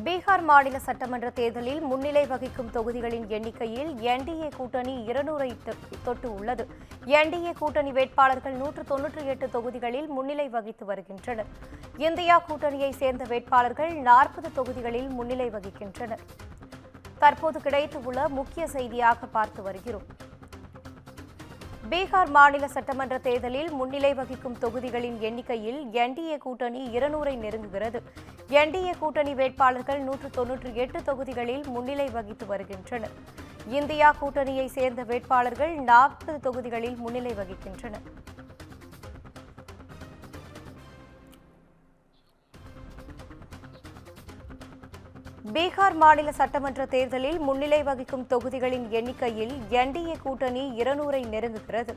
பீகார் மாநில சட்டமன்ற தேர்தலில் முன்னிலை வகிக்கும் தொகுதிகளின் எண்ணிக்கையில் என்டிஏ கூட்டணி 200-ஐ தொட்டு உள்ளது. என்டிஏ கூட்டணி வேட்பாளர்கள் 198 தொகுதிகளில் முன்னிலை வகித்து வருகின்றனர். இந்தியா கூட்டணியை சேர்ந்த வேட்பாளர்கள் 40 தொகுதிகளில் முன்னிலை வகிக்கின்றனர். தற்போது கிடைத்துள்ள முக்கிய செய்தியாக பார்த்து வருகிறோம். பீகார் மாநில சட்டமன்ற தேர்தலில் முன்னிலை வகிக்கும் தொகுதிகளின் எண்ணிக்கையில் என்டிஏ கூட்டணி 200-ஐ நெருங்குகிறது. என்டிஏ கூட்டணி வேட்பாளர்கள் 198 தொகுதிகளில் முன்னிலை வகித்து வருகின்றனர். இந்தியா கூட்டணியை சேர்ந்த வேட்பாளர்கள் 40 தொகுதிகளில் முன்னிலை வகிக்கின்றனர். பீகார் மாநில சட்டமன்ற தேர்தலில் முன்னிலை வகிக்கும் தொகுதிகளின் எண்ணிக்கையில் என்டிஏ கூட்டணி 200-ஐ நெருங்குகிறது.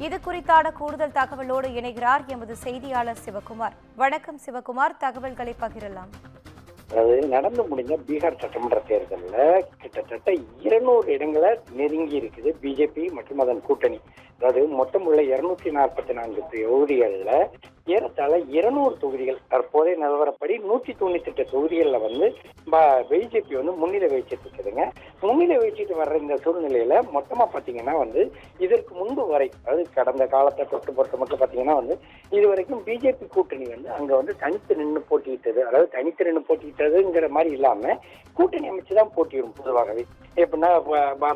இது குறித்தான கூடுதல் தகவலோடு இணைகிறார் எமது செய்தியாளர் சிவகுமார். வணக்கம் சிவகுமார், தகவல்களை பகிரலாம். அதாவது நடந்து முடிஞ்ச பீகார் சட்டமன்ற தேர்தலில் கிட்டத்தட்ட 200 இடங்களை நெருங்கி இருக்குது பிஜேபி மற்றும் அதன் கூட்டணி. அதாவது மொத்தம் உள்ள 244 தொகுதிகளில் ஏறத்தாழ 200 தொகுதிகள் தற்போதைய நிலவரப்படி 198 தொகுதிகளில் வந்து பிஜேபி வந்து முன்னிலை வச்சுட்டு இருக்குதுங்க. முன்னிலை வச்சுட்டு வர்ற இந்த சூழ்நிலையில மொத்தமா பாத்தீங்கன்னா வந்து இதற்கு முன்பு வரை, அதாவது கடந்த காலத்தை பொறுத்த மட்டும் பாத்தீங்கன்னா வந்து இது வரைக்கும் பிஜேபி கூட்டணி வந்து அங்க வந்து தனித்து நின்று போட்டியிட்டது, அதாவது தனித்து நின்று போட்டியிட்டதுங்கிற மாதிரி இல்லாம கூட்டணி அமைச்சுதான் போட்டியிடும். பொதுவாகவே எப்படின்னா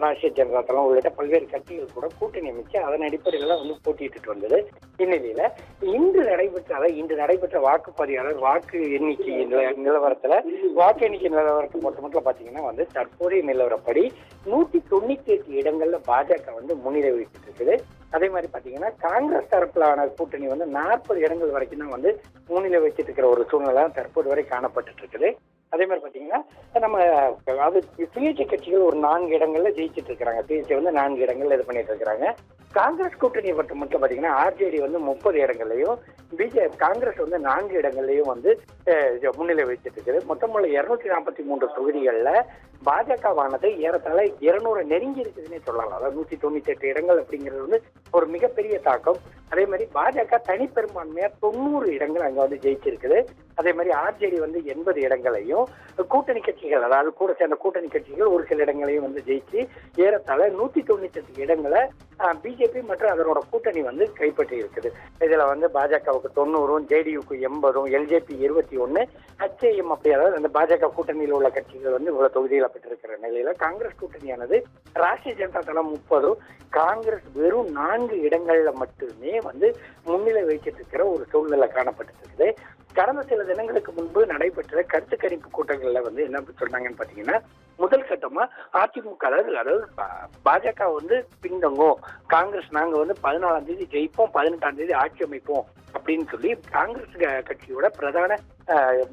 ராஷ்டிரிய ஜனதா தளம் உள்ளிட்ட பல்வேறு கட்சிகள் கூட கூட்டணி அமைச்சு அதன் அடிப்படையில வந்து போட்டியிட்டு வந்தது. இந்நிலையில இன்று நடைபெற்ற வாக்குப்பதிவாளர் வாக்கு எண்ணிக்கை நிலவரத்துல வாக்கு எண்ணிக்கை நிலவரத்தை மட்டும் பாத்தீங்கன்னா வந்து தற்போதைய நிலவரப்படி 198 இடங்கள்ல பாஜக வந்து முன்னிலை வகிட்டு இருக்குது. அதே மாதிரி பாத்தீங்கன்னா காங்கிரஸ் தரப்பிலான கூட்டணி வந்து 40 இடங்கள் வரைக்கும் தான் வந்து முன்னிலை வச்சுட்டு இருக்கிற ஒரு சூழ்நிலை தற்போது வரை காணப்பட்டு இருக்குது. அதே மாதிரி பாத்தீங்கன்னா நம்ம அது சுயேட்சை கட்சிகள் ஒரு 4 இடங்கள்ல ஜெயிச்சிட்டு இருக்கிறாங்க. சுயேட்சை வந்து 4 இடங்கள்ல இது பண்ணிட்டு இருக்கிறாங்க. காங்கிரஸ் கூட்டணியை மட்டும் பாத்தீங்கன்னா ஆர்ஜேடி வந்து 30 இடங்கள்லயும் காங்கிரஸ் வந்து 4 இடங்கள்லயும் வந்து முன்னிலை வச்சுட்டு இருக்குது. மொத்தம் உள்ள 243 தொகுதிகள்ல பாஜகவானது ஏறத்தாழ 200 நெருங்கி இருக்குதுன்னே சொல்லலாம். அதாவது 198 இடங்கள் அப்படிங்கிறது வந்து ஒரு மிகப்பெரிய தாக்கம். அதே மாதிரி பாஜக தனிப்பெரும்பான்மையா 90 இடங்கள் அங்க வந்து ஜெயிச்சிருக்குது. அதே மாதிரி ஆர்ஜேடி வந்து 80 இடங்களையும் கூட்டணி கட்சிகள், அதாவது கூட சேர்ந்த கூட்டணி கட்சிகள் ஒரு சில இடங்களையும் வந்து ஜெயிச்சு ஏறத்தாழ 198 இடங்களை பிஜேபி மற்றும் அதனோட கூட்டணி வந்து கைப்பற்றி இருக்குது. இதுல வந்து பாஜகவுக்கு 90, ஜேடியுக்கு 80, எல்ஜேபி 21, ஹெச்ஏஎம் அப்படி, அதாவது அந்த பாஜக கூட்டணியில் உள்ள கட்சிகள் வந்து இவ்வளவு தொகுதிகளை பெற்றிருக்கிற நிலையில காங்கிரஸ் கூட்டணியானது ராஷ்டிரிய ஜனதா தளம் 30, காங்கிரஸ் வெறும் 4 இடங்கள்ல மட்டுமே வந்து முன்னிலை வைச்சிட்டு இருக்கிற ஒரு சூழ்நிலை காணப்பட்டு இருக்குது. கடந்த சில தினங்களுக்கு முன்பு நடைபெற்ற கருத்து கணிப்பு கூட்டங்கள்ல வந்து என்ன சொன்னாங்கன்னு பாத்தீங்கன்னா, முதல் கட்டமா அதிமுக அதாவது பாஜக வந்து பின்தங்கும், காங்கிரஸ் நாங்க வந்து 14ஆம் தேதி ஜெயிப்போம், 18ஆம் தேதி ஆட்சி அமைப்போம் அப்படின்னு சொல்லி காங்கிரஸ் கட்சியோட பிரதான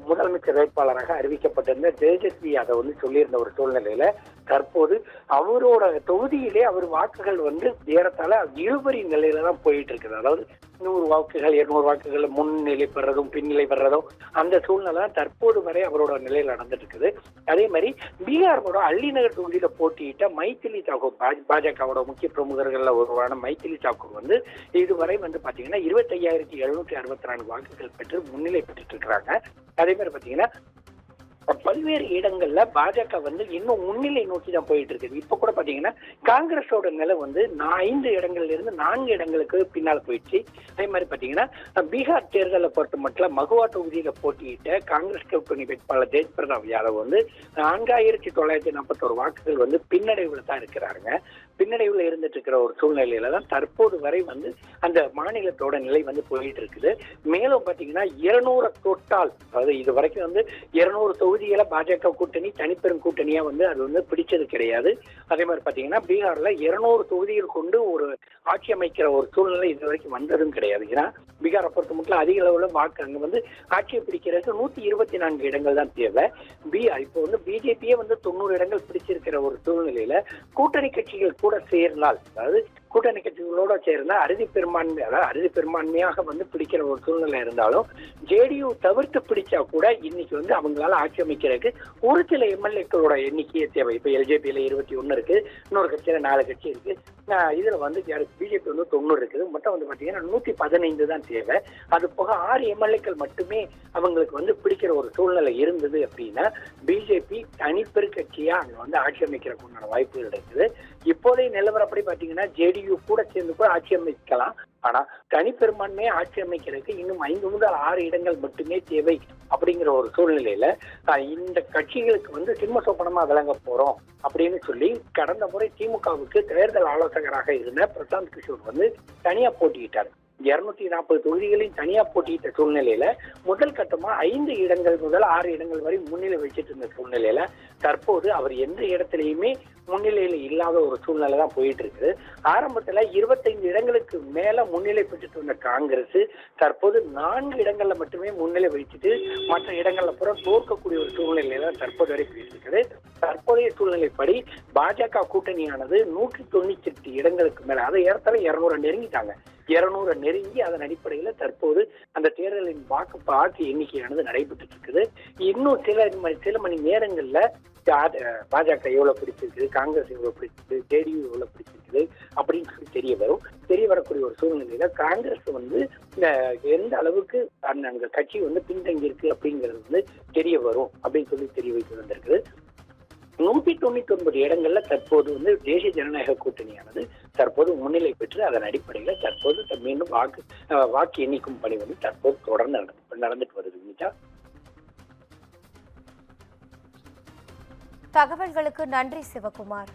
முதலமைச்சர் வேட்பாளராக அறிவிக்கப்பட்டிருந்த தேஜஸ்வி யாதவ் வந்து சொல்லியிருந்த ஒரு சூழ்நிலையில தற்போது அவரோட தொகுதியிலே அவர் வாக்குகள் வந்து ஏறத்தாழ இழுபறி நிலையில தான் போயிட்டு இருக்குது. அதாவது 100 வாக்குகள் 200 வாக்குகள் முன்னிலை பெறதும் பின்னிலை பெறதும் அந்த சூழ்நிலை தற்போது வரை அவரோட நிலையில் நடந்துட்டு இருக்குது. அதே மாதிரி பீகாரோட அள்ளிநகர் தொகுதியில போட்டியிட்ட மைத்திலி தாக்கூர், பாஜகவோட முக்கிய பிரமுகர்கள்ல ஒருவரான மைத்திலி தாக்கூர் வந்து இதுவரை வந்து பாத்தீங்கன்னா 25,764 வாக்குகள் பெற்று முன்னிலை பெற்றுட்டு இருக்கிறாங்க. அதே மாதிரி பாத்தீங்கன்னா பல்வேறு இடங்கள்ல பாஜக வந்து இன்னும் முன்னிலை நோக்கி தான் போயிட்டு இருக்குது. இப்ப கூட பாத்தீங்கன்னா காங்கிரஸோட நிலை வந்து 5 இடங்கள்ல இருந்து 4 இடங்களுக்கு பின்னால் போயிடுச்சு. அதே மாதிரி பாத்தீங்கன்னா பீகார் தேர்தலை பொறுத்த மட்டும் மகுவா தொகுதியில போட்டியிட்ட காங்கிரஸ் கூட்டணி வேட்பாளர் தேஜ்பிரதாப் யாதவ் வந்து 4,941 வாக்குகள் வந்து பின்னடைவுல தான் இருக்கிறாங்க. பின்னடைவுல இருந்துட்டு இருக்கிற ஒரு சூழ்நிலையில தான் தற்போது வரை வந்து அந்த மாநிலத்தோட நிலை வந்து போயிட்டு இருக்குது. மேலும் பாத்தீங்கன்னா 200 தொட்டால், அதாவது இது வரைக்கும் வந்து 200 தொகுதிகளை பாஜக கூட்டணி தனிப்பெரும் கூட்டணியா வந்து அது வந்து பிடிச்சது கிடையாது. அதே மாதிரி பாத்தீங்கன்னா பீகார்ல 200 தொகுதிகள் கொண்டு ஒரு ஆட்சி அமைக்கிற ஒரு சூழ்நிலை இது வரைக்கும் வந்ததும் கிடையாது. ஏன்னா பீகாரை பொறுத்த மட்டும் அதிக அளவுல வாக்கு அங்க வந்து ஆட்சியை பிடிக்கிறதுக்கு 124 இடங்கள் தான் தேவை. இப்போ வந்து பிஜேபியே வந்து 90 இடங்கள் பிடிச்சிருக்கிற ஒரு சூழ்நிலையில கூட்டணி கட்சிகள் கூட சேர்ந்தால், அதாவது கூட்டணி கட்சிகளோட சேர்ந்தா அறுதி பெரும்பான்மையாக வந்து பிடிக்கிற ஒரு சூழ்நிலை இருந்தாலும் ஜேடியு தவிர்த்து பிடிச்சா கூட இன்னைக்கு வந்து அவங்களால ஆட்சி அமைக்கிறதுக்கு ஒரு சில எம்எல்ஏக்களோட எண்ணிக்கையே தேவை. இப்ப எல்ஜேபியில 21 இருக்கு, இன்னொரு கட்சியில 4 கட்சி இருக்கு. இதுல வந்து பிஜேபி வந்து 90 இருக்குது. மொத்தம் வந்து பாத்தீங்கன்னா 115 தான் தேவை. அது போக 6 எம்எல்ஏக்கள் மட்டுமே அவங்களுக்கு வந்து பிடிக்கிற ஒரு சூழ்நிலை இருந்தது அப்படின்னா பிஜேபி தனிப்பெரு கட்சியா அங்க வந்து ஆட்சி அமைக்கிறதுக்கு வாய்ப்புகள் இருக்குது. இப்போதைய நிலவரப்படி பாத்தீங்கன்னா ஜேடியு கூட சேர்ந்து கூட ஆட்சி அமைக்கலாம். ஆனா தனிப்பெரும்பான்மையை ஆட்சி அமைக்கிறதுக்கு இன்னும் 5 முதல் 6 இடங்கள் மட்டுமே தேவை அப்படிங்கிற ஒரு சூழ்நிலையில இந்த கட்சிகளுக்கு வந்து சிம்ம சொப்பனமா விளங்க போறோம் அப்படின்னு சொல்லி கடந்த முறை திமுகவுக்கு தேர்தல் ஆலோசகராக இருந்த பிரசாந்த் கிஷோர் வந்து தனியா போட்டியிட்டார். 240 தொகுதிகளில் தனியா போட்டியிட்ட சூழ்நிலையில முதல் கட்டமா 5 இடங்கள் முதல் 6 இடங்கள் வரை முன்னிலை வச்சுட்டு இருந்த சூழ்நிலையில தற்போது அவர் எந்த இடத்திலையுமே முன்னிலையில இல்லாத ஒரு சூழ்நிலை தான் போயிட்டு இருக்குது. ஆரம்பத்துல 25 இடங்களுக்கு மேல முன்னிலை பெற்றுட்டு வந்த காங்கிரஸ் தற்போது 4 இடங்கள்ல மட்டுமே முன்னிலை வச்சுட்டு மற்ற இடங்கள்ல பூரா தோற்கக்கூடிய ஒரு சூழ்நிலையில தான் தற்போது வரை போயிருக்குது. தற்போதைய சூழ்நிலைப்படி பாஜக கூட்டணியானது 198 இடங்களுக்கு மேல அதை ஏறத்தாழ 200 நெருங்கிட்டாங்க. 200 நெருங்கி அதன் அடிப்படையில தற்போது அந்த தேர்தலின் வாக்கு எண்ணிக்கையானது நடைபெற்று இருக்குது. இன்னும் சில மணி நேரங்கள்ல பாஜக எவ்வளவு பிடிச்சிருக்குது, காங்கிரஸ் எவ்வளவு பிடிச்சிருக்கு, ஜேடியு எவ்வளவு பிடிச்சிருக்குது அப்படின்னு சொல்லி தெரிய வரக்கூடிய ஒரு சூழ்நிலையில காங்கிரஸ் வந்து எந்த அளவுக்கு அந்த கட்சி வந்து பின்தங்கி இருக்கு அப்படிங்கிறது வந்து தெரிய வரும் அப்படின்னு சொல்லி தெரிய வைத்து வந்திருக்குது. 199 இடங்கள்ல தற்போது வந்து தேசிய ஜனநாயக கூட்டணியானது தற்போது முன்னிலை பெற்று அதன் அடிப்படையில தற்போது மீண்டும் வாக்கு எண்ணிக்கும் பணி வந்து தற்போது தொடர்ந்து நடந்துட்டு வருது. தகவல்களுக்கு நன்றி சிவகுமார்.